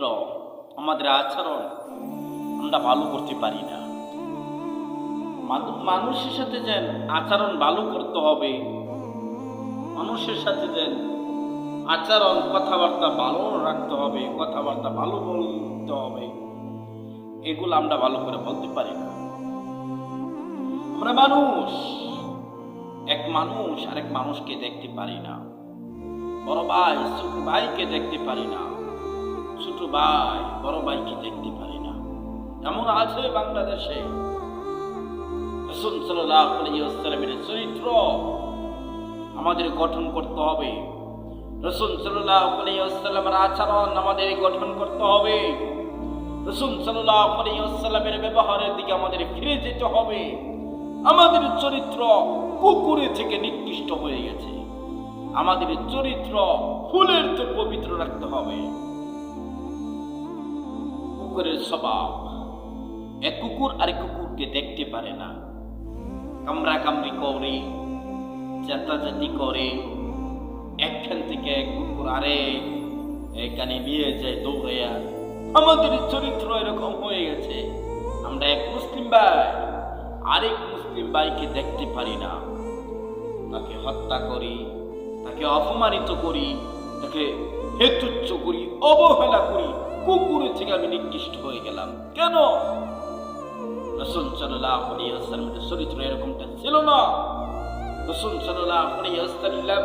চরিত্র, আমাদের আচরণ আমরা ভালো করতে পারি না। মানুষের সাথে যেন আচরণ ভালো করতে হবে, মানুষের সাথে যেন আচরণ কথাবার্তা ভালো রাখতে হবে, কথাবার্তা ভালো বলতে হবে, এগুলো আমরা ভালো করে বলতে পারি না। আমরা মানুষ, এক মানুষ আরেক মানুষকে দেখতে পারি না। বড় ভাই ছোট ভাইকে দেখতে পারি না, ছোট ভাই বড় ভাইকে দেখতে পারি না। এমন আছে বাংলাদেশে রাসূল সাল্লাল্লাহু আলাইহি ওয়াসাল্লামের চরিত্র আমাদের গঠন করতে হবে। রাসূল সাল্লাল্লাহু আলাইহি ওয়াসাল্লামের আচরণ আমাদের গঠন করতে হবে। রাসূল সাল্লাল্লাহু আলাইহি ওয়াসাল্লামের ব্যবহারের দিকে আমাদের ফিরে যেতে হবে। আমাদের চরিত্র কুকুরে থেকে নিকৃষ্ট হয়ে গেছে, আমাদের চরিত্র ফুলের চেয়ে পবিত্র রাখতে হবে। কুকুরের স্বভাব, এক কুকুর আরেক কুকুরকে দেখতে পারে না, কামড়া কামড়ি করে, চেঁচাচেঁচি করে, একখান থেকে এক কুকুর আরেক এখানে নিয়ে যায় দৌড়াইয়া। আমাদের চরিত্র এরকম হয়ে গেছে, আমরা এক মুসলিম ভাই আরেক মুসলিম ভাইকে দেখতে পারি না, তাকে হত্যা করি, তাকে অপমানিত করি, তাকে হেতুচ্ছ করি, অবহেলা করি। কুকুরের থেকে আমি নিকৃষ্ট হয়ে গেলাম কেন? রাসূল সাল্লাল্লাহু আলাইহি ওয়াসাল্লামের চরিত্র এরকমটা ছিল না। রাসূল সাল্লাল্লাহু আলাইহি ওয়াসাল্লাম